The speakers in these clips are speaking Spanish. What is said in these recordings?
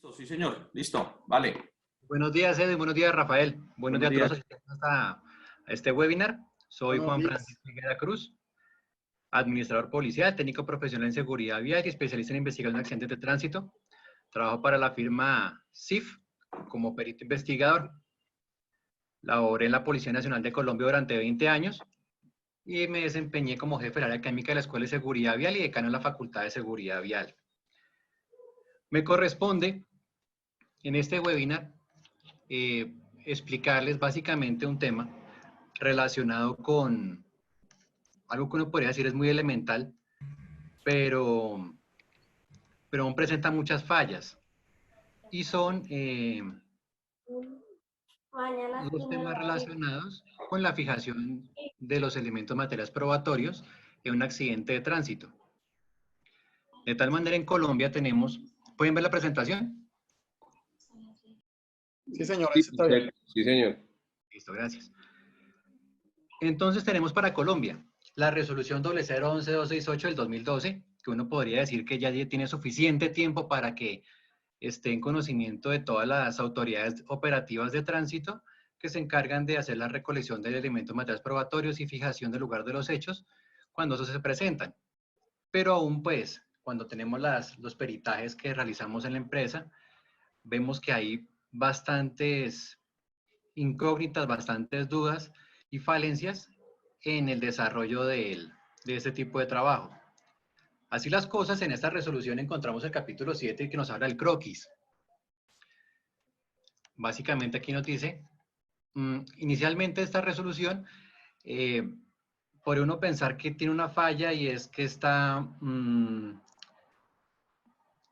Listo, sí, señor. Listo. Vale. Buenos días, Edwin. Buenos días, Rafael. Buenos días a todos Buenos los días. asistentes a este webinar. Soy Buenos Juan días. Francisco Higuera Cruz, administrador policial, técnico profesional en seguridad vial y especialista en investigación de accidentes de tránsito. Trabajo para la firma CIF como perito investigador. Laboré en la Policía Nacional de Colombia durante 20 años y me desempeñé como jefe del área académica de la Escuela de Seguridad Vial y decano en la Facultad de Seguridad Vial. Me corresponde en este webinar explicarles básicamente un tema relacionado con algo que uno podría decir es muy elemental, pero aún presenta muchas fallas. Y son los temas relacionados con la fijación de los elementos materiales probatorios en un accidente de tránsito. De tal manera, en Colombia tenemos, ¿pueden ver la presentación? Sí, señor, ahí está bien. Sí, señor. Listo, gracias. Entonces tenemos para Colombia la resolución 0011268 del 2012, que uno podría decir que ya tiene suficiente tiempo para que esté en conocimiento de todas las autoridades operativas de tránsito que se encargan de hacer la recolección de elementos materiales probatorios y fijación del lugar de los hechos cuando esos se presentan. Pero aún pues, cuando tenemos los peritajes que realizamos en la empresa, vemos que hay bastantes incógnitas, bastantes dudas y falencias en el desarrollo de este tipo de trabajo. Así las cosas, en esta resolución encontramos el capítulo 7 que nos habla del croquis. Básicamente aquí nos dice, inicialmente esta resolución, por uno pensar que tiene una falla y es que está,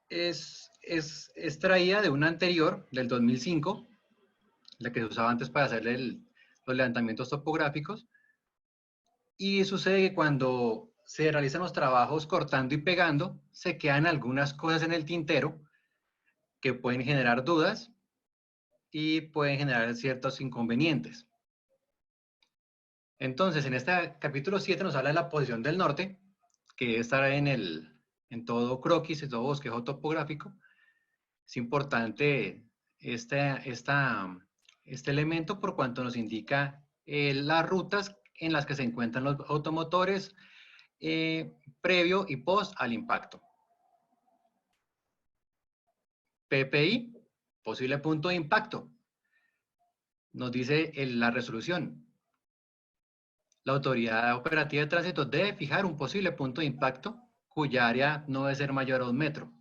es extraída de una anterior, del 2005, la que se usaba antes para hacer los levantamientos topográficos, y sucede que cuando se realizan los trabajos cortando y pegando, se quedan algunas cosas en el tintero que pueden generar dudas y pueden generar ciertos inconvenientes. Entonces, en este capítulo 7 nos habla de la posición del norte, que estará en todo croquis, en todo bosquejo topográfico. Es importante este elemento por cuanto nos indica las rutas en las que se encuentran los automotores previo y post al impacto. PPI, posible punto de impacto. Nos dice la resolución. La autoridad operativa de tránsito debe fijar un posible punto de impacto cuya área no debe ser mayor a 1 metro.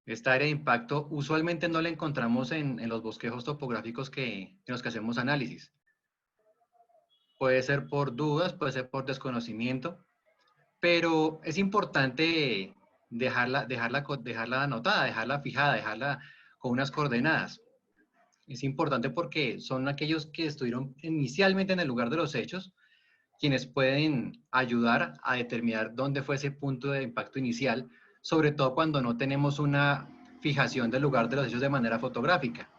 Esta área de impacto usualmente no la encontramos en los bosquejos topográficos en los que hacemos análisis. Puede ser por dudas, puede ser por desconocimiento, pero es importante dejarla anotada, dejarla fijada, dejarla con unas coordenadas. Es importante porque son aquellos que estuvieron inicialmente en el lugar de los hechos quienes pueden ayudar a determinar dónde fue ese punto de impacto inicial, sobre todo cuando no tenemos una fijación del lugar de los hechos de manera fotográfica.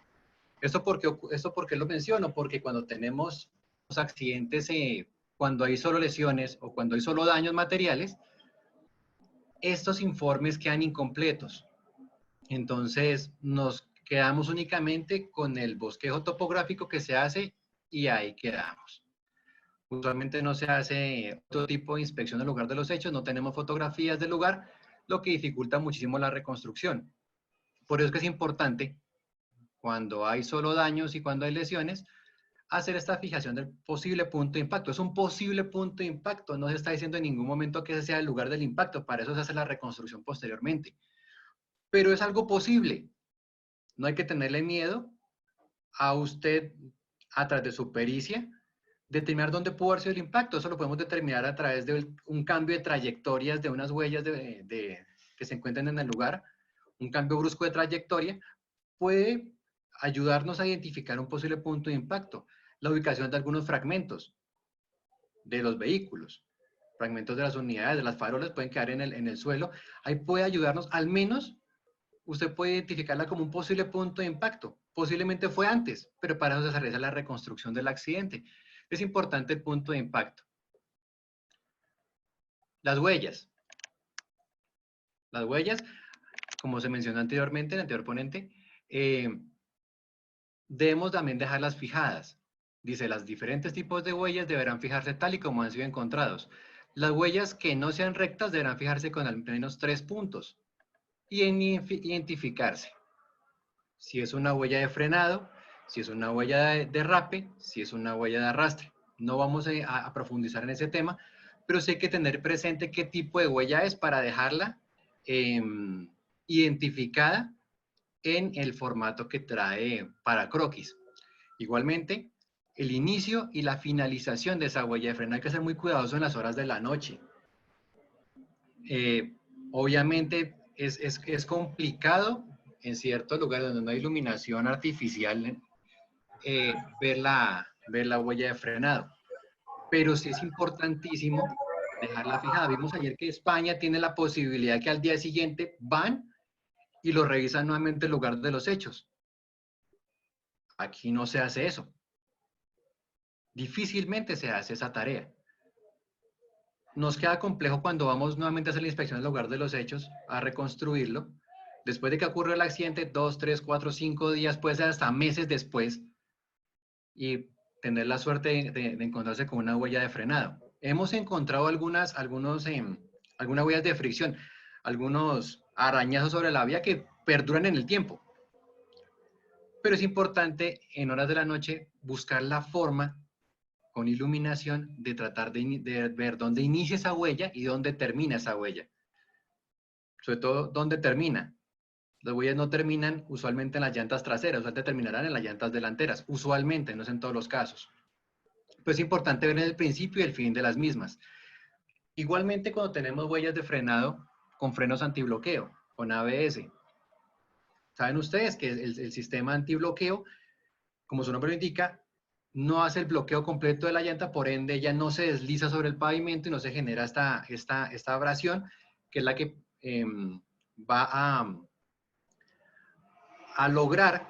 ¿Esto por qué lo menciono? Porque cuando tenemos los accidentes, cuando hay solo lesiones o cuando hay solo daños materiales, estos informes quedan incompletos. Entonces, nos quedamos únicamente con el bosquejo topográfico que se hace y ahí quedamos. Usualmente no se hace otro tipo de inspección del lugar de los hechos, no tenemos fotografías del lugar, lo que dificulta muchísimo la reconstrucción. Por eso es que es importante, cuando hay solo daños y cuando hay lesiones, hacer esta fijación del posible punto de impacto. Es un posible punto de impacto, no se está diciendo en ningún momento que ese sea el lugar del impacto, para eso se hace la reconstrucción posteriormente. Pero es algo posible. No hay que tenerle miedo a usted, a través de su pericia, determinar dónde pudo haber sido el impacto. Eso lo podemos determinar a través de un cambio de trayectorias de unas huellas que se encuentran en el lugar. Un cambio brusco de trayectoria puede ayudarnos a identificar un posible punto de impacto. La ubicación de algunos fragmentos de los vehículos, fragmentos de las unidades, de las farolas pueden quedar en el suelo. Ahí puede ayudarnos, al menos usted puede identificarla como un posible punto de impacto. Posiblemente fue antes, pero para eso se realiza la reconstrucción del accidente. Es importante el punto de impacto. Las huellas. Las huellas, como se mencionó anteriormente, el anterior ponente, debemos también dejarlas fijadas. Dice, los diferentes tipos de huellas deberán fijarse tal y como han sido encontrados. Las huellas que no sean rectas deberán fijarse con al menos 3 puntos y identificarse. Si es una huella de frenado, si es una huella de derrape, si es una huella de arrastre. No vamos a profundizar en ese tema, pero sí hay que tener presente qué tipo de huella es para dejarla identificada en el formato que trae para croquis. Igualmente, el inicio y la finalización de esa huella de freno hay que ser muy cuidadoso en las horas de la noche. Obviamente es complicado en ciertos lugares donde no hay iluminación artificial ver la huella de frenado, pero sí es importantísimo dejarla fijada. Vimos ayer que España tiene la posibilidad que al día siguiente van y lo revisan nuevamente en lugar de los hechos. Aquí no se hace eso. Difícilmente se hace esa tarea. Nos queda complejo cuando vamos nuevamente a hacer la inspección en lugar de los hechos, a reconstruirlo. Después de que ocurrió el accidente, 2, 3, 4, 5 días, puede ser hasta meses después, y tener la suerte de encontrarse con una huella de frenado. Hemos encontrado algunas huellas de fricción, algunos arañazos sobre la vía que perduran en el tiempo. Pero es importante en horas de la noche buscar la forma con iluminación de tratar de ver dónde inicia esa huella y dónde termina esa huella. Sobre todo, dónde termina. Las huellas no terminan usualmente en las llantas traseras, usualmente terminarán en las llantas delanteras. Usualmente, no es en todos los casos. Pero es importante ver el principio y el fin de las mismas. Igualmente, cuando tenemos huellas de frenado con frenos antibloqueo, con ABS. Saben ustedes que el sistema antibloqueo, como su nombre lo indica, no hace el bloqueo completo de la llanta, por ende ella no se desliza sobre el pavimento y no se genera esta abrasión, que es la que va a lograr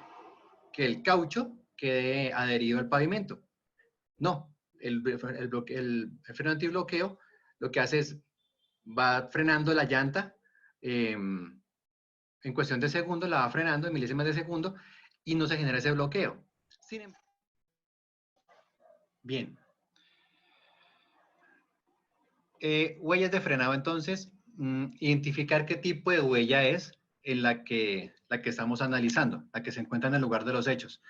que el caucho quede adherido al pavimento. No, el freno antibloqueo lo que hace es, va frenando la llanta en cuestión de segundos, la va frenando en milésimas de segundo y no se genera ese bloqueo. Bien. Huellas de frenado, entonces, identificar qué tipo de huella es en la que estamos analizando, la que se encuentra en el lugar de los hechos.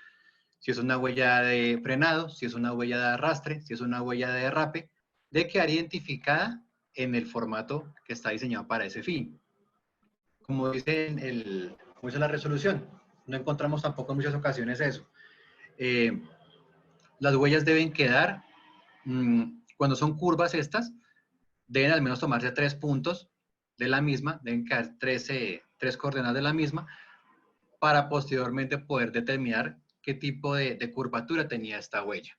Si es una huella de frenado, si es una huella de arrastre, si es una huella de derrape, debe quedar identificada en el formato que está diseñado para ese fin. Como dice, como dice la resolución, no encontramos tampoco en muchas ocasiones eso. Las huellas deben quedar, cuando son curvas estas, deben al menos tomarse 3 puntos de la misma, deben quedar 3 coordenadas de la misma, para posteriormente poder determinar qué tipo de curvatura tenía esta huella.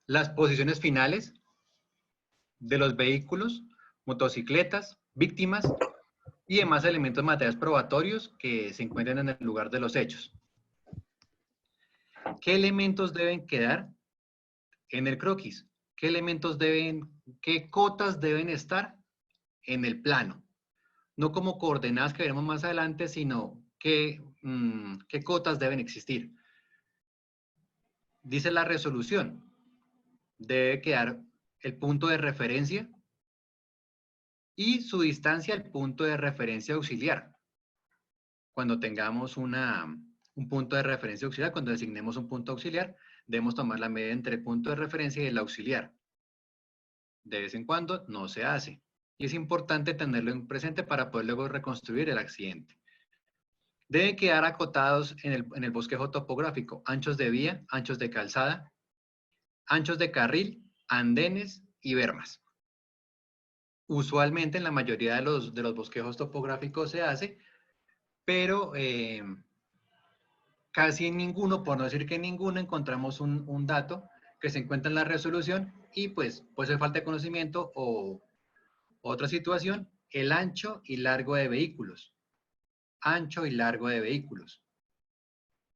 Las posiciones finales de los vehículos, motocicletas, víctimas y demás elementos materiales probatorios que se encuentren en el lugar de los hechos. ¿Qué elementos deben quedar en el croquis? ¿Qué cotas deben estar en el plano? No como coordenadas que veremos más adelante, sino qué cotas deben existir. Dice la resolución, debe quedar el punto de referencia y su distancia al punto de referencia auxiliar. Cuando tengamos un punto de referencia auxiliar, cuando designemos un punto auxiliar, debemos tomar la medida entre el punto de referencia y el auxiliar. De vez en cuando no se hace. Y es importante tenerlo en presente para poder luego reconstruir el accidente. Deben quedar acotados en el bosquejo topográfico, anchos de vía, anchos de calzada, anchos de carril, andenes y bermas. Usualmente en la mayoría de los bosquejos topográficos se hace, pero casi en ninguno, por no decir que en ninguno, encontramos un dato que se encuentra en la resolución y pues puede ser falta de conocimiento o otra situación, el ancho y largo de vehículos. Ancho y largo de vehículos.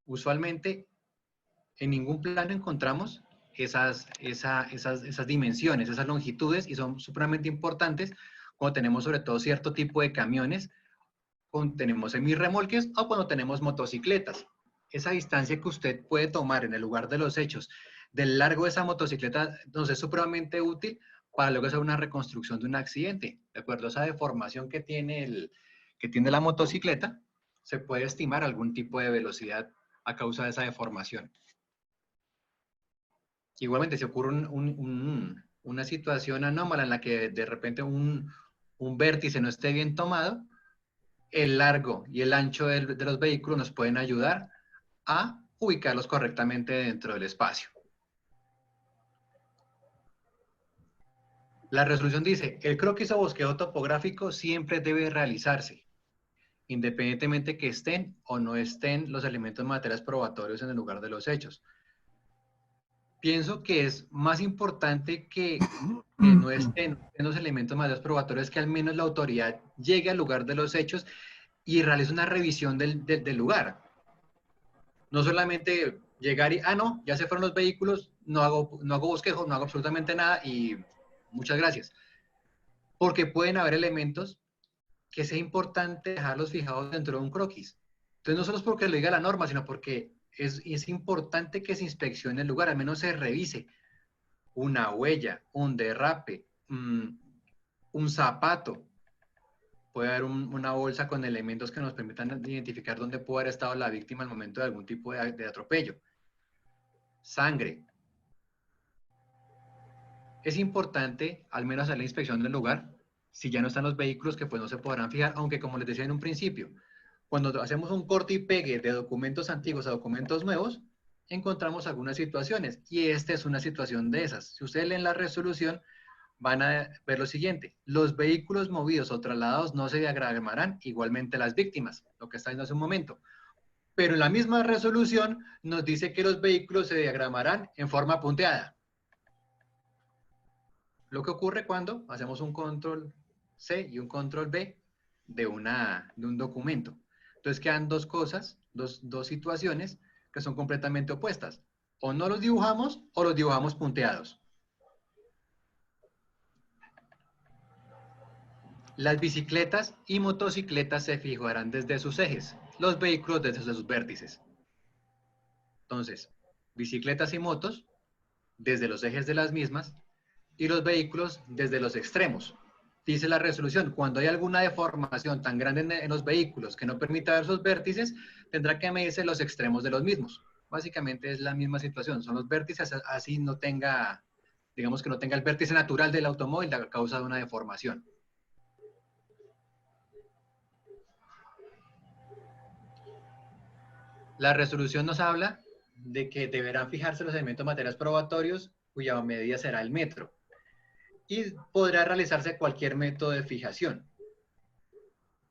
Usualmente en ningún plano encontramos esas dimensiones, esas longitudes, y son supremamente importantes cuando tenemos sobre todo cierto tipo de camiones, cuando tenemos semirremolques o cuando tenemos motocicletas. Esa distancia que usted puede tomar en el lugar de los hechos del largo de esa motocicleta nos es supremamente útil para luego hacer una reconstrucción de un accidente. De acuerdo a esa deformación que tiene la motocicleta, se puede estimar algún tipo de velocidad a causa de esa deformación. Igualmente, si ocurre una situación anómala en la que de repente un vértice no esté bien tomado, el largo y el ancho de los vehículos nos pueden ayudar a ubicarlos correctamente dentro del espacio. La resolución dice, el croquis o bosquejo topográfico siempre debe realizarse, independientemente que estén o no estén los elementos materiales probatorios en el lugar de los hechos. Pienso que es más importante que no estén los elementos materiales probatorios, que al menos la autoridad llegue al lugar de los hechos y realice una revisión del lugar. No solamente llegar y, no, ya se fueron los vehículos, no hago bosquejo, no hago absolutamente nada y muchas gracias. Porque pueden haber elementos que sea importante dejarlos fijados dentro de un croquis. Entonces, no solo es porque lo diga la norma, sino porque es importante que se inspeccione el lugar, al menos se revise una huella, un derrape, un zapato. Puede haber una bolsa con elementos que nos permitan identificar dónde puede haber estado la víctima al momento de algún tipo de atropello. Sangre. Es importante al menos hacer la inspección del lugar. Si ya no están los vehículos, que pues no se podrán fijar, aunque como les decía en un principio, cuando hacemos un corte y pegue de documentos antiguos a documentos nuevos, encontramos algunas situaciones, y esta es una situación de esas. Si ustedes leen la resolución, van a ver lo siguiente: los vehículos movidos o trasladados no se diagramarán, igualmente las víctimas, lo que está diciendo hace un momento. Pero en la misma resolución nos dice que los vehículos se diagramarán en forma punteada. Lo que ocurre cuando hacemos un control C y un control B de un documento. Entonces quedan dos cosas, dos situaciones que son completamente opuestas. O no los dibujamos o los dibujamos punteados. Las bicicletas y motocicletas se fijarán desde sus ejes, los vehículos desde sus vértices. Entonces, bicicletas y motos desde los ejes de las mismas y los vehículos desde los extremos. Dice la resolución, cuando hay alguna deformación tan grande en los vehículos que no permita ver sus vértices, tendrá que medirse los extremos de los mismos. Básicamente es la misma situación, son los vértices, así no tenga, digamos que no tenga el vértice natural del automóvil a causa de una deformación. La resolución nos habla de que deberán fijarse los elementos materiales probatorios cuya medida será el metro, y podrá realizarse cualquier método de fijación,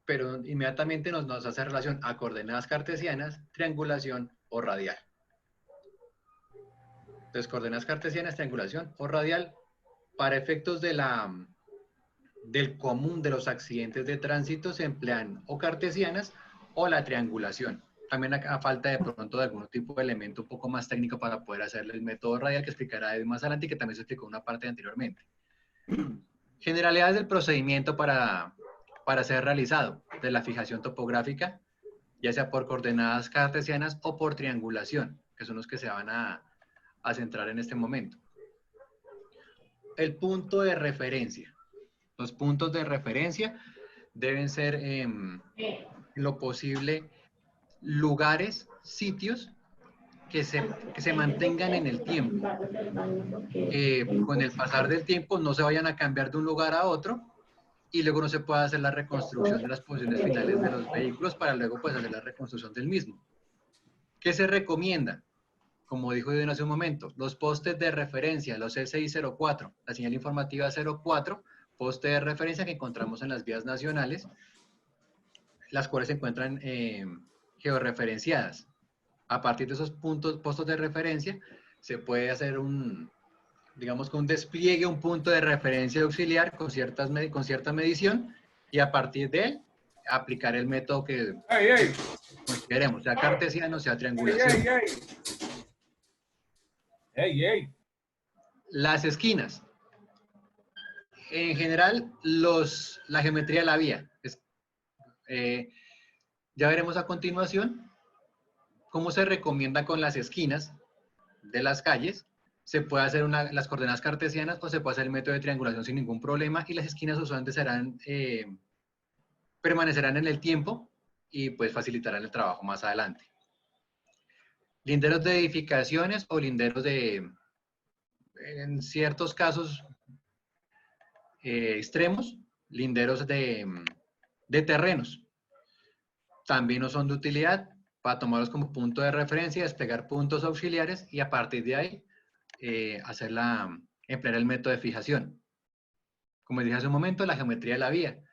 pero inmediatamente nos hace relación a coordenadas cartesianas, triangulación o radial. Entonces, coordenadas cartesianas, triangulación o radial, para efectos del común de los accidentes de tránsito se emplean o cartesianas o la triangulación. También a falta de pronto de algún tipo de elemento un poco más técnico para poder hacerle el método radial, que explicará más adelante y que también se explicó en una parte anteriormente. Generalidades del procedimiento para ser realizado de la fijación topográfica, ya sea por coordenadas cartesianas o por triangulación, que son los que se van a centrar en este momento. El punto de referencia. Los puntos de referencia deben ser, en lo posible, lugares, sitios que se mantengan en el tiempo. Con el pasar del tiempo no se vayan a cambiar de un lugar a otro y luego no se puede hacer la reconstrucción de las posiciones finales de los vehículos para luego pues hacer la reconstrucción del mismo. ¿Qué se recomienda? Como dijo Edwin hace un momento, los postes de referencia, los SI04, la señal informativa 04, poste de referencia que encontramos en las vías nacionales, las cuales se encuentran georreferenciadas. A partir de esos postos de referencia, se puede hacer digamos que un despliegue, un punto de referencia auxiliar con cierta medición, y a partir de él aplicar el método que consideremos, sea cartesiano, sea triangulación. Las esquinas. en general, la geometría de la vía. Ya veremos a continuación cómo se recomienda con las esquinas de las calles. Se puede hacer las coordenadas cartesianas o se puede hacer el método de triangulación sin ningún problema y las esquinas usualmente permanecerán en el tiempo y pues facilitarán el trabajo más adelante. Linderos de edificaciones o linderos en ciertos casos extremos, linderos de terrenos. También no son de utilidad para tomarlos como punto de referencia, desplegar puntos auxiliares y a partir de ahí emplear el método de fijación. Como dije hace un momento, la geometría de la vía.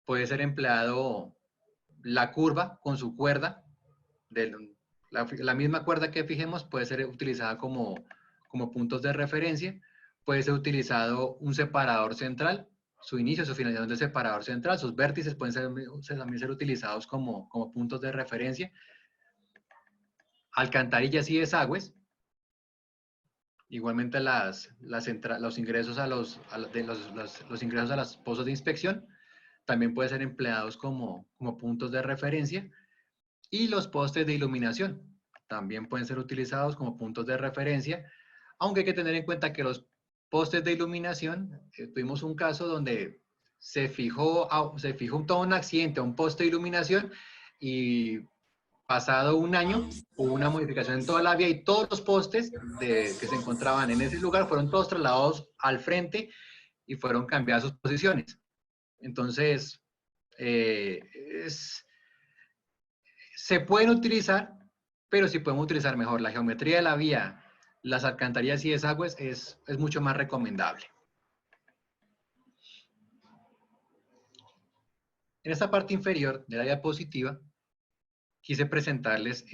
Puede ser empleado la curva con su cuerda, la misma cuerda que fijemos puede ser utilizada como puntos de referencia. Puede ser utilizado un separador central, su inicio, su finalización del separador central, sus vértices pueden también ser utilizados como puntos de referencia. Alcantarillas y desagües. Igualmente los ingresos los ingresos a los pozos de inspección también pueden ser empleados como puntos de referencia. Y los postes de iluminación también pueden ser utilizados como puntos de referencia, aunque hay que tener en cuenta que los postes de iluminación, tuvimos un caso donde se fijó todo un accidente a un poste de iluminación y pasado un año hubo una modificación en toda la vía y todos los postes que se encontraban en ese lugar fueron todos trasladados al frente y fueron cambiadas sus posiciones. Entonces, se pueden utilizar, pero si podemos utilizar mejor la geometría de la vía, las alcantarillas y desagües, es mucho más recomendable. En esta parte inferior de la diapositiva, quise presentarles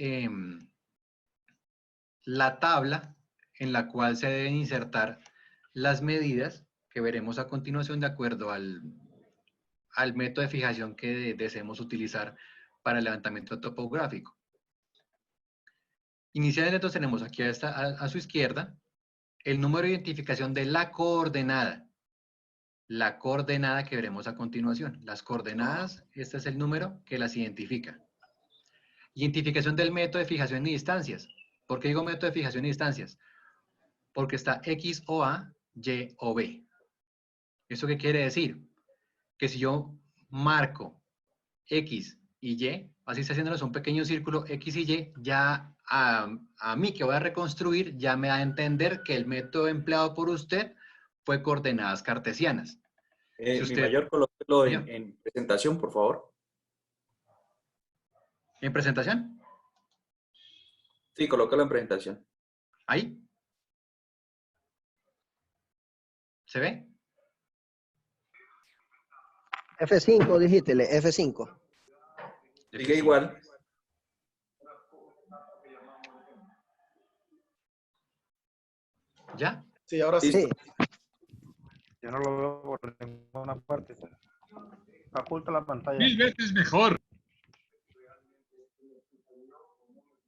la tabla en la cual se deben insertar las medidas que veremos a continuación de acuerdo al método de fijación que deseemos utilizar para el levantamiento topográfico. Inicialmente entonces tenemos aquí a su izquierda el número de identificación de la coordenada que veremos a continuación. Las coordenadas, este es el número que las identifica. Identificación del método de fijación y distancias. ¿Por qué digo método de fijación y distancias? Porque está X o A, Y o B. ¿Eso qué quiere decir? Que si yo marco X y Y, así está haciéndonos un pequeño círculo X y Y, ya a mí que voy a reconstruir, ya me da a entender que el método empleado por usted fue coordenadas cartesianas. Si Mi usted, mayor, colóquelo en presentación, por favor. ¿En presentación? Sí, colóquelo en presentación. ¿Ahí? ¿Se ve? F5, dijítele, F5. Sigue igual. ¿Ya? Sí, ahora sí. Sí. Yo no lo veo por ninguna parte. Oculta la pantalla. 1000 veces mejor.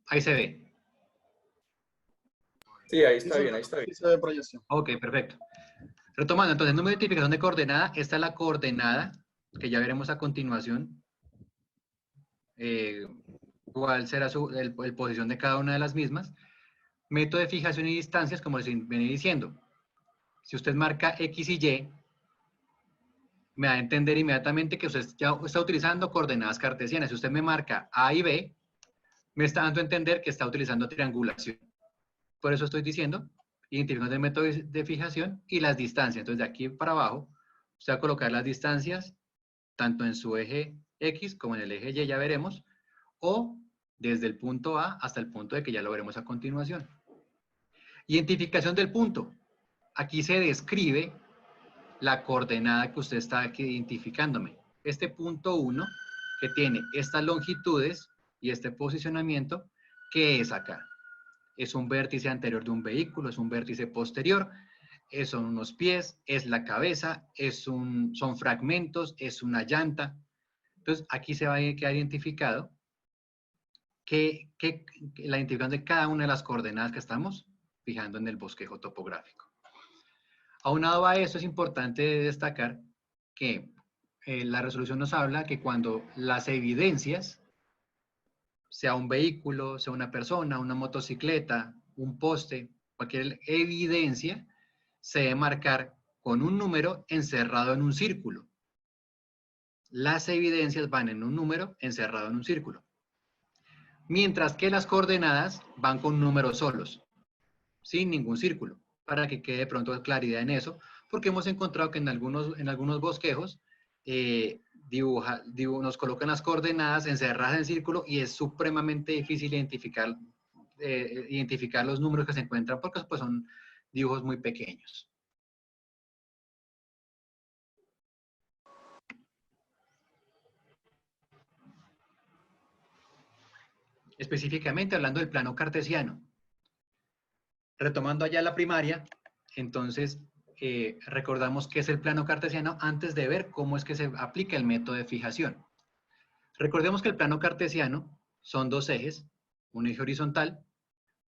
Ahí se ve. Sí, ahí está bien, ahí está bien. Sí se ve proyección. Ok, perfecto. Retomando, entonces, el número de identificación de coordenada, esta es la coordenada que ya veremos a continuación. Cuál será el posición de cada una de las mismas. Método de fijación y distancias, como les venía diciendo. Si usted marca X y Y, me da a entender inmediatamente que usted ya está utilizando coordenadas cartesianas. Si usted me marca A y B, me está dando a entender que está utilizando triangulación. Por eso estoy diciendo, identificando el método de fijación y las distancias. Entonces, de aquí para abajo, usted va a colocar las distancias tanto en su eje X como en el eje Y, ya veremos, o desde el punto A hasta el punto de que ya lo veremos a continuación. Identificación del punto. Aquí se describe la coordenada que usted está aquí identificándome. Este punto 1, que tiene estas longitudes y este posicionamiento, ¿qué es acá? Es un vértice anterior de un vehículo, es un vértice posterior, son unos pies, es la cabeza, son fragmentos, es una llanta. Entonces, aquí se va a quedar identificado la identificación de cada una de las coordenadas que estamos fijando en el bosquejo topográfico. Aunado a eso, es importante destacar que la resolución nos habla que cuando las evidencias, sea un vehículo, sea una persona, una motocicleta, un poste, cualquier evidencia, se debe marcar con un número encerrado en un círculo. Las evidencias van en un número encerrado en un círculo. Mientras que las coordenadas van con números solos, sin ningún círculo, para que quede de pronto claridad en eso, porque hemos encontrado que en algunos bosquejos nos colocan las coordenadas encerradas en círculo y es supremamente difícil identificar los números que se encuentran porque pues, son dibujos muy pequeños. Específicamente hablando del plano cartesiano. Retomando allá la primaria, entonces recordamos qué es el plano cartesiano antes de ver cómo es que se aplica el método de fijación. Recordemos que el plano cartesiano son dos ejes, un eje horizontal,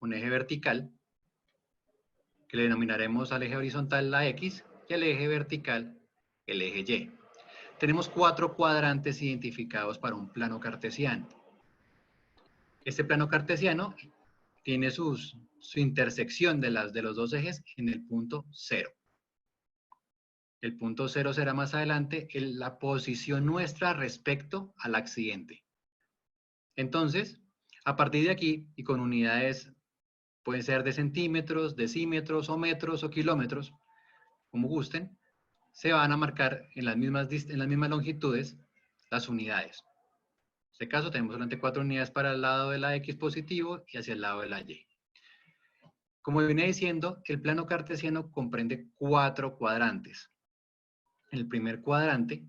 un eje vertical, que le denominaremos al eje horizontal la X y al eje vertical el eje Y. Tenemos 4 cuadrantes identificados para un plano cartesiano. Este plano cartesiano tiene su intersección de los dos ejes en el punto 0. El punto 0 será más adelante la posición nuestra respecto al accidente. Entonces, a partir de aquí, y con unidades, pueden ser de centímetros, decímetros, o metros, o kilómetros, como gusten, se van a marcar en las mismas longitudes las unidades. En este caso tenemos solamente 4 unidades para el lado de la X positivo y hacia el lado de la Y. Como viene diciendo, el plano cartesiano comprende 4 cuadrantes. El primer cuadrante,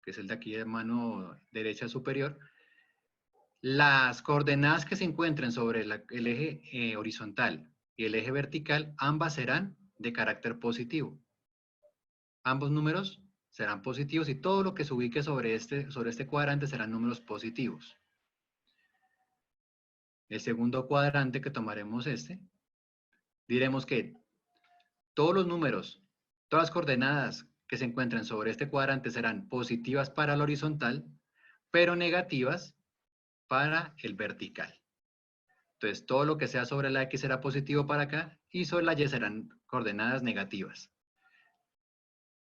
que es el de aquí de mano derecha superior, las coordenadas que se encuentren sobre el eje horizontal y el eje vertical, ambas serán de carácter positivo. Ambos números serán positivos y todo lo que se ubique sobre este cuadrante serán números positivos. El segundo cuadrante que tomaremos diremos que todos los números, todas las coordenadas que se encuentren sobre este cuadrante serán positivas para el horizontal, pero negativas para el vertical. Entonces, todo lo que sea sobre la X será positivo para acá y sobre la Y serán coordenadas negativas.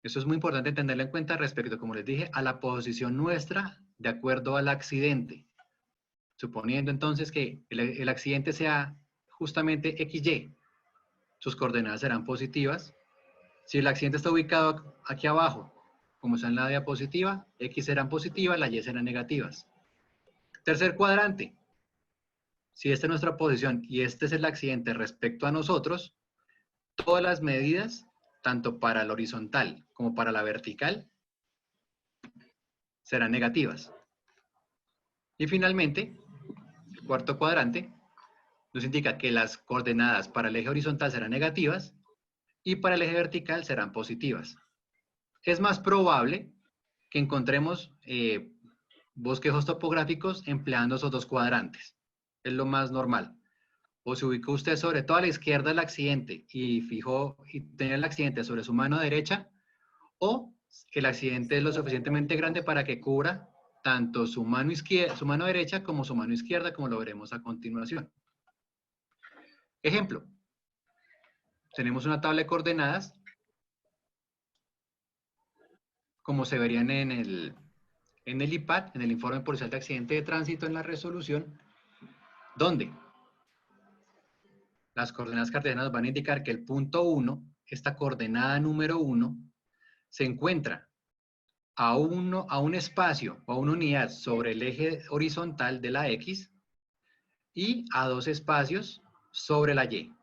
Eso es muy importante tenerlo en cuenta respecto, como les dije, a la posición nuestra de acuerdo al accidente. Suponiendo entonces que el accidente sea justamente XY, sus coordenadas serán positivas. Si el accidente está ubicado aquí abajo, como está en la diapositiva, X serán positivas, las Y serán negativas. Tercer cuadrante. Si esta es nuestra posición y este es el accidente respecto a nosotros, todas las medidas, tanto para el horizontal como para la vertical, serán negativas. Y finalmente, el cuarto cuadrante nos indica que las coordenadas para el eje horizontal serán negativas y para el eje vertical serán positivas. Es más probable que encontremos bosquejos topográficos empleando esos dos cuadrantes. Es lo más normal. O se ubicó usted sobre toda la izquierda del accidente y tenía el accidente sobre su mano derecha, o el accidente es lo suficientemente grande para que cubra tanto su mano derecha como su mano izquierda, como lo veremos a continuación. Ejemplo. Tenemos una tabla de coordenadas, como se verían en el IPAT, en el Informe Policial de Accidente de Tránsito, en la resolución, donde las coordenadas cartesianas van a indicar que el punto 1, esta coordenada número 1, se encuentra a un espacio o a una unidad sobre el eje horizontal de la X y a 2 espacios sobre la Y.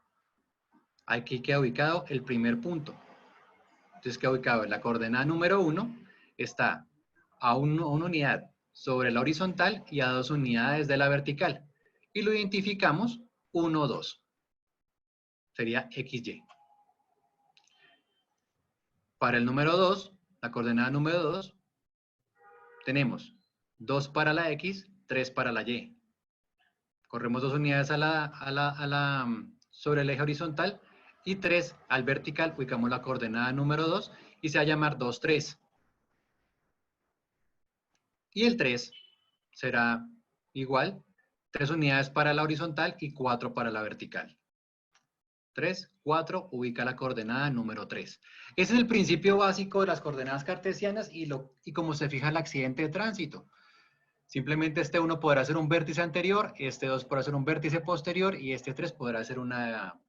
Aquí queda ubicado el primer punto. Entonces queda ubicado en la coordenada número 1, está a una unidad sobre la horizontal y a 2 unidades de la vertical. Y lo identificamos 1, 2. Sería XY. Para el número 2, la coordenada número 2, tenemos 2 para la X, 3 para la Y. Corremos 2 unidades sobre el eje horizontal Y 3, al vertical, ubicamos la coordenada número 2 y se va a llamar 2, 3. Y el 3 será igual, 3 unidades para la horizontal y 4 para la vertical. 3, 4, ubica la coordenada número 3. Ese es el principio básico de las coordenadas cartesianas y cómo se fija el accidente de tránsito. Simplemente este 1 podrá ser un vértice anterior, este 2 podrá ser un vértice posterior y este 3 podrá ser una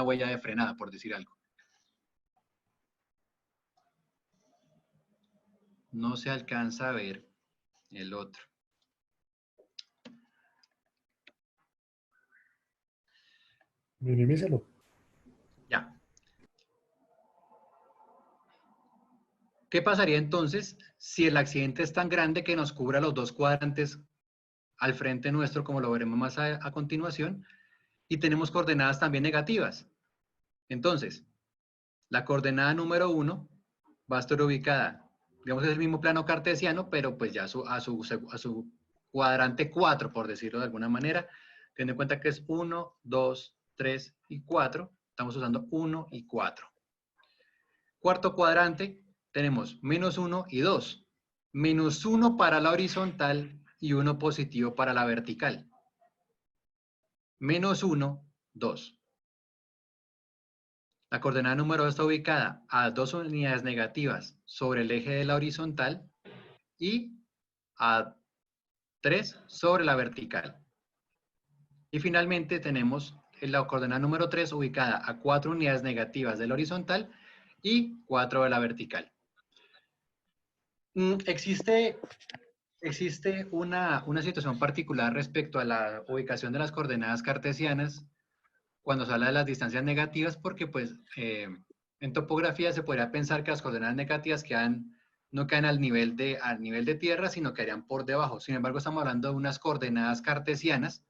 huella de frenada, por decir algo. No se alcanza a ver el otro. Minimícelo. Ya. ¿Qué pasaría entonces si el accidente es tan grande que nos cubra los dos cuadrantes al frente nuestro, como lo veremos más a continuación, y tenemos coordenadas también negativas? Entonces, la coordenada número 1 va a estar ubicada, digamos que es el mismo plano cartesiano, pero pues ya a su cuadrante 4, por decirlo de alguna manera, teniendo en cuenta que es 1, 2, 3 y 4, estamos usando 1 y 4. Cuarto cuadrante, tenemos menos 1 y 2. Menos 1 para la horizontal y 1 positivo para la vertical. Menos 1, 2. La coordenada número 2 está ubicada a 2 unidades negativas sobre el eje de la horizontal y a 3 sobre la vertical. Y finalmente tenemos la coordenada número 3 ubicada a 4 unidades negativas de la horizontal y 4 de la vertical. Existe una situación particular respecto a la ubicación de las coordenadas cartesianas cuando se habla de las distancias negativas, porque pues en topografía se podría pensar que las coordenadas negativas no caen al nivel de tierra, sino que caerían por debajo. Sin embargo, estamos hablando de unas coordenadas cartesianas,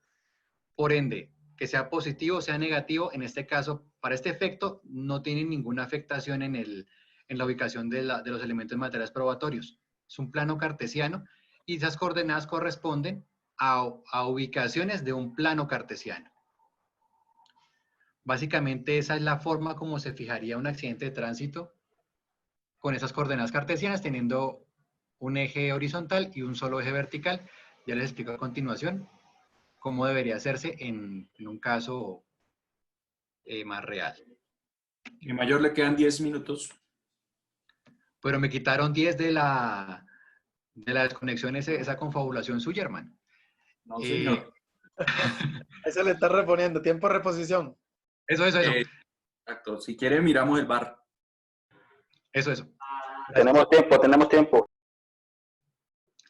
por ende, que sea positivo o sea negativo, en este caso, para este efecto, no tiene ninguna afectación en la ubicación de los elementos materiales probatorios. Es un plano cartesiano y esas coordenadas corresponden a ubicaciones de un plano cartesiano. Básicamente esa es la forma como se fijaría un accidente de tránsito con esas coordenadas cartesianas, teniendo un eje horizontal y un solo eje vertical. Ya les explico a continuación cómo debería hacerse en un caso más real. Mi mayor le quedan 10 minutos. Pero me quitaron 10 de la desconexión, esa confabulación suya, hermano. No, señor. Eso le está reponiendo, tiempo de reposición. Eso. Exacto. Si quiere, miramos el bar. Eso. Tenemos tiempo.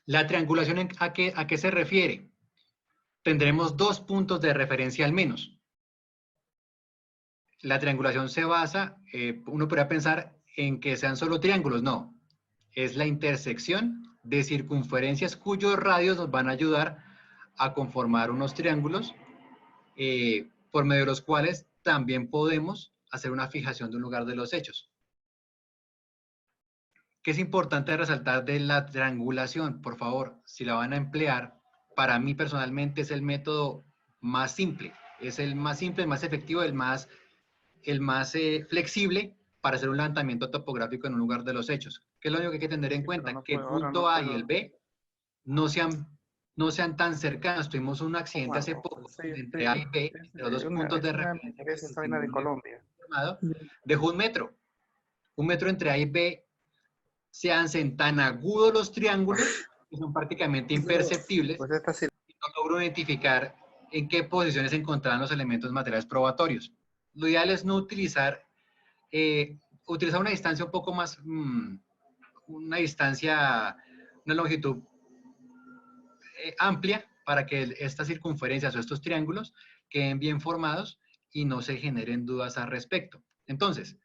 La triangulación, ¿a qué se refiere? Tendremos 2 puntos de referencia al menos. La triangulación se basa, uno podría pensar en que sean solo triángulos. No, es la intersección de circunferencias cuyos radios nos van a ayudar a conformar unos triángulos por medio de los cuales también podemos hacer una fijación de un lugar de los hechos. ¿Qué es importante resaltar de la triangulación? Por favor, si la van a emplear, para mí personalmente es el método más simple. Es el más simple, el más efectivo, el más flexible para hacer un levantamiento topográfico en un lugar de los hechos. ¿Qué es lo único que hay que tener en cuenta? Que el punto A y el B no sean tan cercanos. Tuvimos un accidente hace poco entre A y B, entre los dos puntos de referencia de Colombia. dejó 1 metro. 1 metro entre A y B, se hacen tan agudos los triángulos que son prácticamente imperceptibles. Pues esta sí. Y no logro identificar en qué posiciones se encontraban los elementos materiales probatorios. Lo ideal es no utilizar una distancia un poco más, una longitud amplia para que estas circunferencias o estos triángulos queden bien formados y no se generen dudas al respecto. Entonces,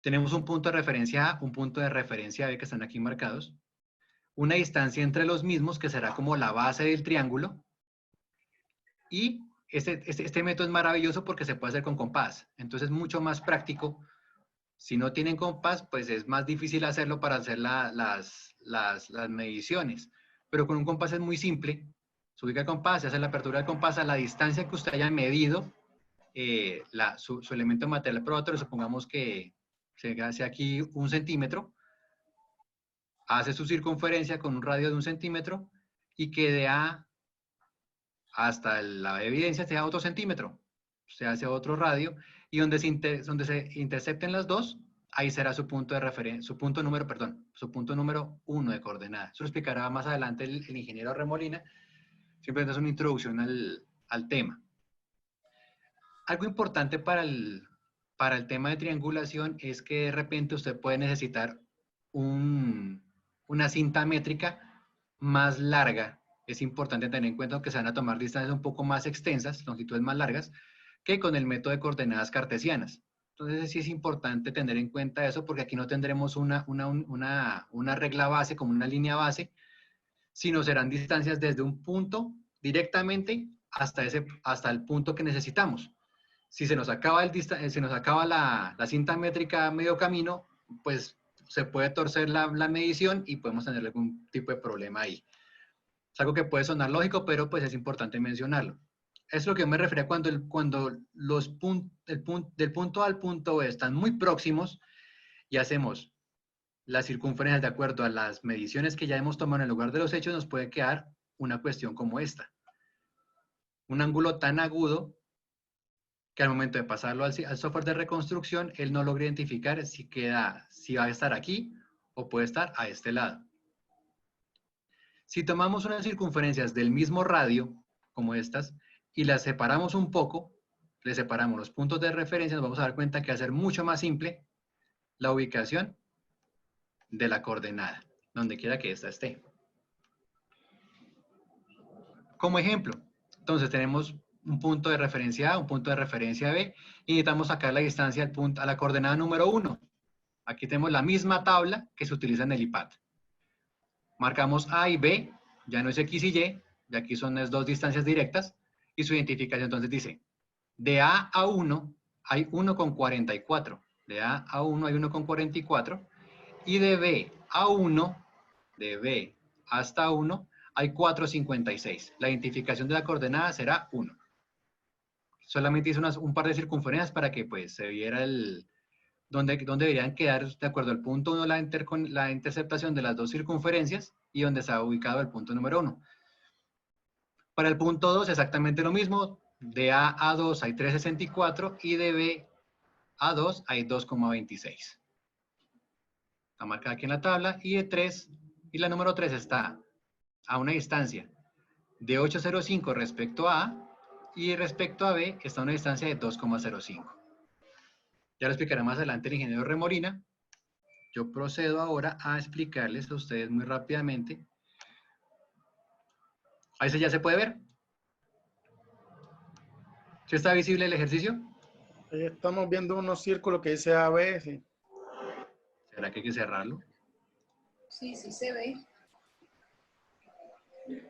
tenemos un punto de referencia A, un punto de referencia B que están aquí marcados, una distancia entre los mismos que será como la base del triángulo, y este método es maravilloso porque se puede hacer con compás. Entonces es mucho más práctico. Si no tienen compás, pues es más difícil hacerlo para hacer las mediciones. Pero con un compás es muy simple. Se ubica el compás, se hace la apertura del compás a la distancia que usted haya medido su elemento material probatorio, supongamos que se hace aquí 1 centímetro, hace su circunferencia con un radio de 1 centímetro y que de A hasta la evidencia sea otro centímetro, se hace otro radio, y donde se intercepten las dos, ahí será su punto de referencia, su punto número 1 de coordenada. Eso lo explicará más adelante el ingeniero Remolina. Simplemente es una introducción al tema. Algo importante para el tema de triangulación es que de repente usted puede necesitar una cinta métrica más larga. Es importante tener en cuenta que se van a tomar distancias un poco más extensas, longitudes más largas, que con el método de coordenadas cartesianas. Entonces sí es importante tener en cuenta eso, porque aquí no tendremos una regla base como una línea base, sino serán distancias desde un punto directamente hasta el punto que necesitamos. Si se nos acaba, la cinta métrica a medio camino, pues se puede torcer la medición y podemos tener algún tipo de problema ahí. Es algo que puede sonar lógico, pero pues es importante mencionarlo. Es lo que yo me refería cuando del punto A al punto B están muy próximos y hacemos las circunferencias de acuerdo a las mediciones que ya hemos tomado en el lugar de los hechos, nos puede quedar una cuestión como esta. Un ángulo tan agudo que al momento de pasarlo al software de reconstrucción, él no logra identificar si va a estar aquí o puede estar a este lado. Si tomamos unas circunferencias del mismo radio, como estas, y las separamos un poco, le separamos los puntos de referencia, nos vamos a dar cuenta que va a ser mucho más simple la ubicación de la coordenada, donde quiera que ésta esté. Como ejemplo, entonces tenemos un punto de referencia A, un punto de referencia B, y necesitamos sacar la distancia a la coordenada número 1. Aquí tenemos la misma tabla que se utiliza en el IPAD. Marcamos A y B, ya no es X y Y, y aquí son las dos distancias directas, y su identificación entonces dice, de A a 1 hay 1,44, de A a 1 hay 1,44, y de B a 1, de B hasta 1, hay 4,56. La identificación de la coordenada será 1. Solamente hice un par de circunferencias para que pues se viera dónde deberían quedar de acuerdo al punto 1 la interceptación de las dos circunferencias y donde está ubicado el punto número 1. Para el punto 2 exactamente lo mismo, de A a 2 hay 3,64 y de B a 2 hay 2,26. Está marcada aquí en la tabla, y la número 3 está a una distancia de 8,05 respecto a A, y respecto a B está a una distancia de 2,05. Ya lo explicará más adelante el ingeniero Remolina. Yo procedo ahora a explicarles a ustedes muy rápidamente. Ahí ya se puede ver. ¿Sí está visible el ejercicio? Estamos viendo unos círculos que dice AB, sí. ¿Será que hay que cerrarlo? Sí, sí se ve.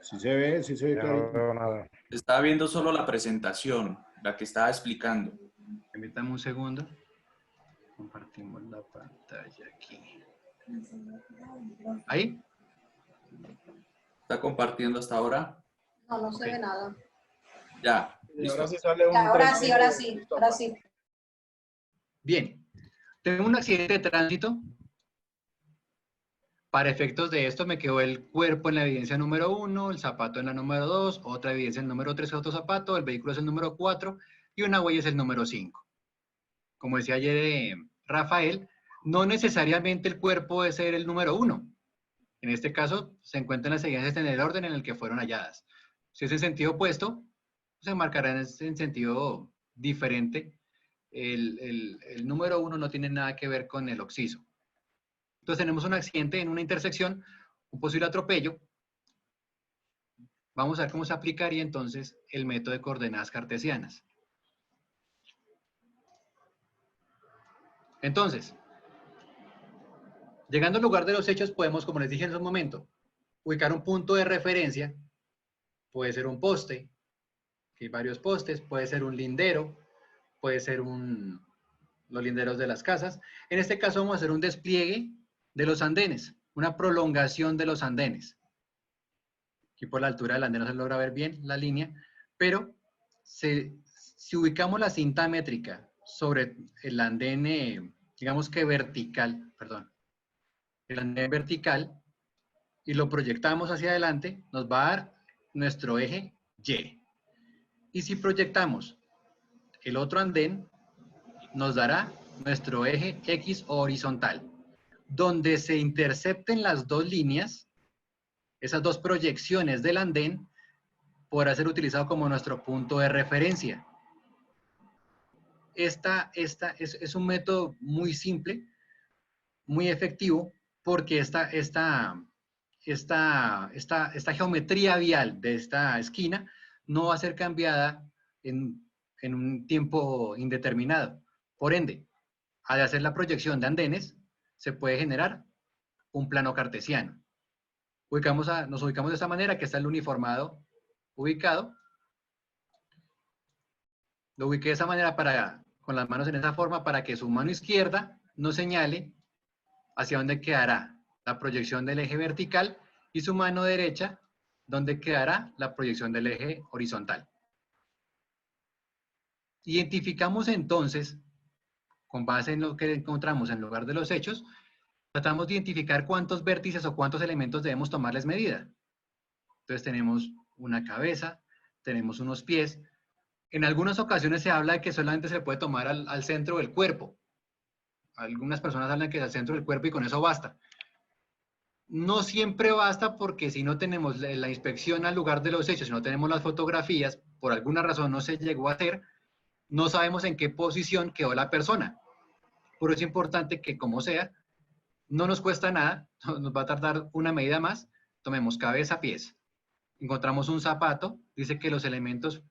Sí se ve Ya no clarito. veo nada. Estaba viendo solo la presentación, la que estaba explicando. Permítame un segundo. Compartimos la pantalla aquí. ¿Ahí? ¿Está compartiendo hasta ahora? No, no se Ok. ve nada. Ya, Y listo. ahora sí sale un Ya, ahora sí, ahora sí, triángulo. ahora sí. Bien. Tengo un accidente de tránsito. Para efectos de esto me quedó el cuerpo en la evidencia número 1, el zapato en la número 2, otra evidencia en el número 3, otro zapato, el vehículo es el número 4 y una huella es el número 5. Como decía ayer Rafael, no necesariamente el cuerpo debe ser el número 1. En este caso, se encuentran las evidencias en el orden en el que fueron halladas. Si es en sentido opuesto, se marcará en sentido diferente. El número 1 no tiene nada que ver con el occiso. Entonces tenemos un accidente en una intersección, un posible atropello. Vamos a ver cómo se aplicaría entonces el método de coordenadas cartesianas. Entonces, llegando al lugar de los hechos podemos, como les dije en un momento, ubicar un punto de referencia. Puede ser un poste, que hay varios postes, puede ser un lindero, puede ser los linderos de las casas. En este caso vamos a hacer un despliegue de los andenes, una prolongación de los andenes. Aquí por la altura del andén no se logra ver bien la línea, pero Si ubicamos la cinta métrica sobre el andén, digamos que vertical, perdón, el andén vertical, y lo proyectamos hacia adelante, nos va a dar nuestro eje Y. Y si proyectamos el otro andén, nos dará nuestro eje X horizontal. Donde se intercepten las dos líneas, esas dos proyecciones del andén, podrá ser utilizado como nuestro punto de referencia. Es un método muy simple, muy efectivo, porque esta geometría vial de esta esquina no va a ser cambiada en un tiempo indeterminado. Por ende, al hacer la proyección de andenes, se puede generar un plano cartesiano. Nos ubicamos de esta manera, que está el uniformado ubicado. Lo ubiqué de esa manera con las manos en esa forma para que su mano izquierda nos señale hacia dónde quedará la proyección del eje vertical y su mano derecha donde quedará la proyección del eje horizontal. Identificamos entonces, con base en lo que encontramos en lugar de los hechos, tratamos de identificar cuántos vértices o cuántos elementos debemos tomarles medida. Entonces tenemos una cabeza, tenemos unos pies. En algunas ocasiones se habla de que solamente se puede tomar al centro del cuerpo. Algunas personas hablan que es al centro del cuerpo y con eso basta. No siempre basta, porque si no tenemos la inspección al lugar de los hechos, si no tenemos las fotografías, por alguna razón no se llegó a hacer, no sabemos en qué posición quedó la persona. Por eso es importante que, como sea, no nos cuesta nada, nos va a tardar una medida más, tomemos cabeza, pies. Encontramos un zapato, dice que los elementos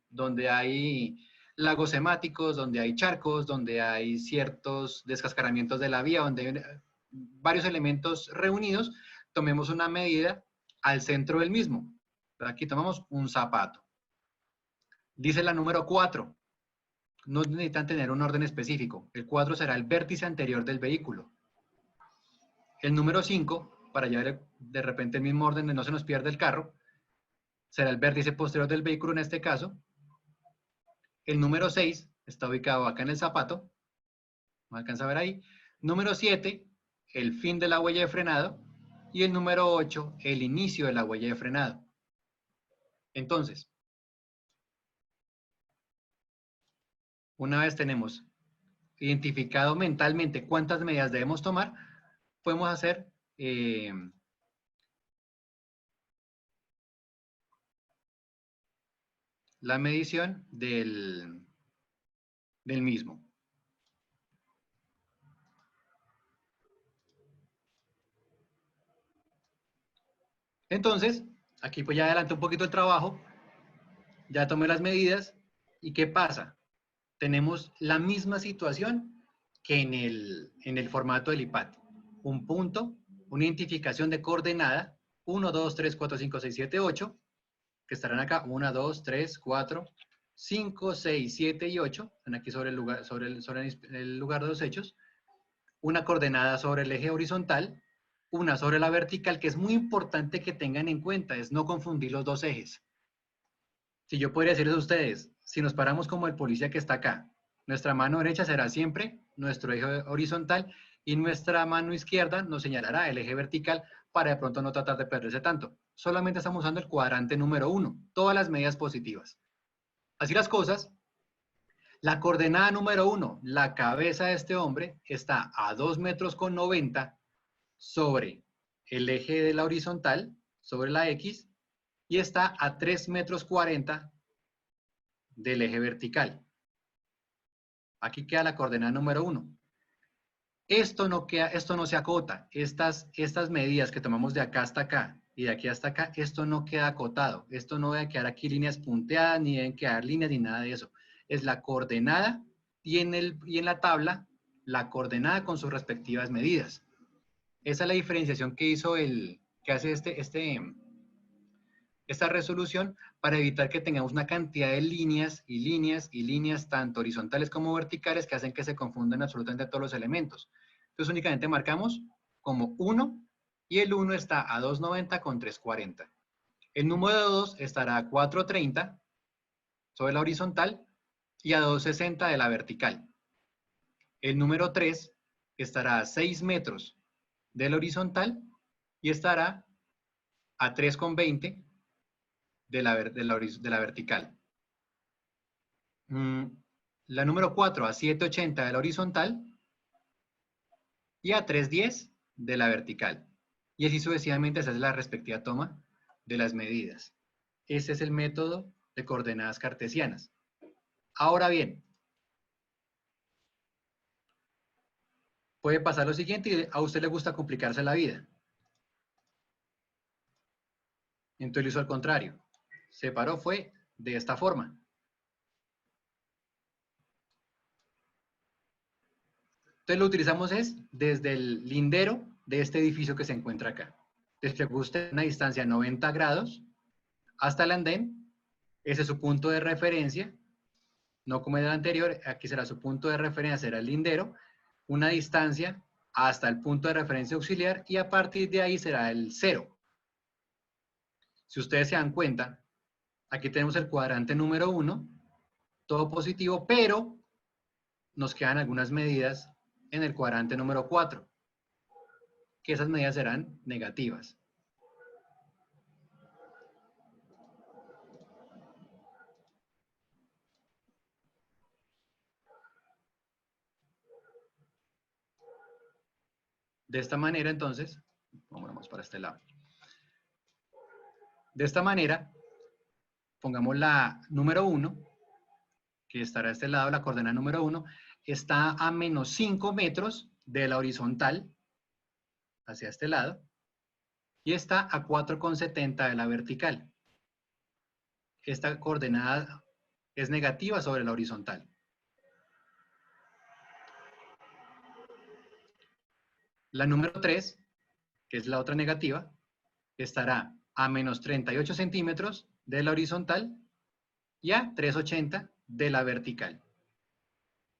donde hay lagos semáticos, donde hay charcos, donde hay ciertos descascaramientos de la vía, donde hay varios elementos reunidos, tomemos una medida al centro del mismo. Aquí tomamos un zapato. Dice la número 4. No necesitan tener un orden específico. El 4 será el vértice anterior del vehículo. El número 5, para llevar de repente el mismo orden de no se nos pierde el carro, será el vértice posterior del vehículo en este caso. El número 6 está ubicado acá en el zapato. No alcanza a ver ahí. Número 7, el fin de la huella de frenado. Y el número 8, el inicio de la huella de frenado. Entonces, una vez tenemos identificado mentalmente cuántas medidas debemos tomar, podemos hacer la medición del mismo. Entonces, aquí pues ya adelanté un poquito el trabajo, ya tomé las medidas, ¿y qué pasa? Tenemos la misma situación que en el formato del IPAT. Un punto, una identificación de coordenada, 1, 2, 3, 4, 5, 6, 7, 8, que estarán acá, 1, 2, 3, 4, 5, 6, 7 y 8, están aquí sobre el lugar de los hechos. Una coordenada sobre el eje horizontal, una sobre la vertical, que es muy importante que tengan en cuenta, es no confundir los dos ejes. Si yo podría decirles a ustedes, si nos paramos como el policía que está acá, nuestra mano derecha será siempre nuestro eje horizontal y nuestra mano izquierda nos señalará el eje vertical para de pronto no tratar de perderse tanto. Solamente estamos usando el cuadrante número 1, todas las medidas positivas. Así las cosas, la coordenada número 1, la cabeza de este hombre, está a 2,90 metros sobre el eje de la horizontal, sobre la X, y está a 3,40 metros del eje vertical. Aquí queda la coordenada número 1. Esto no se acota. Estas medidas que tomamos de acá hasta acá y de aquí hasta acá, esto no queda acotado. Esto no debe quedar aquí líneas punteadas, ni deben quedar líneas, ni nada de eso. Es la coordenada y en la tabla, la coordenada con sus respectivas medidas. Esa es la diferenciación que hace esta resolución para evitar que tengamos una cantidad de líneas y líneas y líneas, tanto horizontales como verticales, que hacen que se confundan absolutamente todos los elementos. Entonces únicamente marcamos como 1 y el 1 está a 2,90 con 3,40. El número 2 estará a 4,30 sobre la horizontal y a 260 de la vertical. El número 3 estará a 6 metros de la horizontal y estará a 3,20 de la vertical. La número 4 a 7,80 de la horizontal y a 3,10 de la vertical. Y así sucesivamente, esa es la respectiva toma de las medidas. Ese es el método de coordenadas cartesianas. Ahora bien, puede pasar lo siguiente y a usted le gusta complicarse la vida. Entonces lo hizo al contrario. Separó fue de esta forma. Entonces lo utilizamos es desde el lindero de este edificio que se encuentra acá. Entonces usted una distancia de 90 grados hasta el andén. Ese es su punto de referencia. No como en el anterior, aquí será su punto de referencia, será el lindero. Una distancia hasta el punto de referencia auxiliar y a partir de ahí será el 0. Si ustedes se dan cuenta, aquí tenemos el cuadrante número 1, todo positivo, pero nos quedan algunas medidas en el cuadrante número 4, que esas medidas serán negativas. De esta manera, entonces, vamos para este lado. De esta manera, pongamos la número 1, que estará a este lado, la coordenada número 1, está a menos 5 metros de la horizontal, hacia este lado, y está a 4,70 de la vertical. Esta coordenada es negativa sobre la horizontal. La número 3, que es la otra negativa, estará a menos 38 centímetros de la horizontal y a 3,80 de la vertical.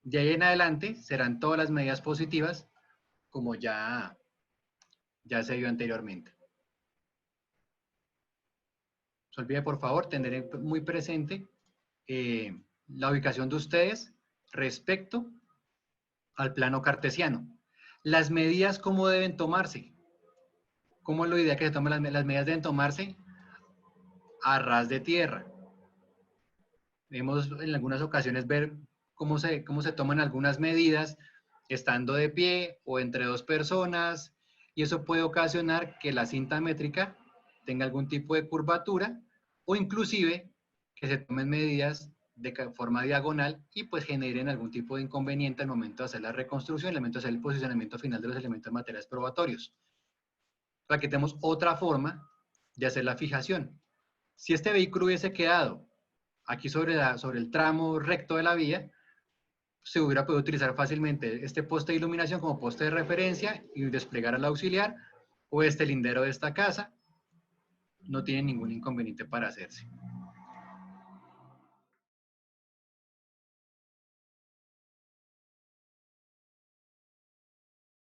De ahí en adelante serán todas las medidas positivas, como ya se vio anteriormente. No se olvide, por favor, tener muy presente la ubicación de ustedes respecto al plano cartesiano. Las medidas, ¿cómo deben tomarse? ¿Cómo es la idea que se tomen las medidas? Deben tomarse a ras de tierra. Vemos en algunas ocasiones ver cómo se toman algunas medidas estando de pie o entre dos personas, y eso puede ocasionar que la cinta métrica tenga algún tipo de curvatura o inclusive que se tomen medidas de forma diagonal y pues generen algún tipo de inconveniente al momento de hacer la reconstrucción, al momento de hacer el posicionamiento final de los elementos materiales probatorios. Aquí tenemos otra forma de hacer la fijación. Si este vehículo hubiese quedado aquí sobre el tramo recto de la vía, se hubiera podido utilizar fácilmente este poste de iluminación como poste de referencia y desplegar al auxiliar, o este lindero de esta casa. No tiene ningún inconveniente para hacerse.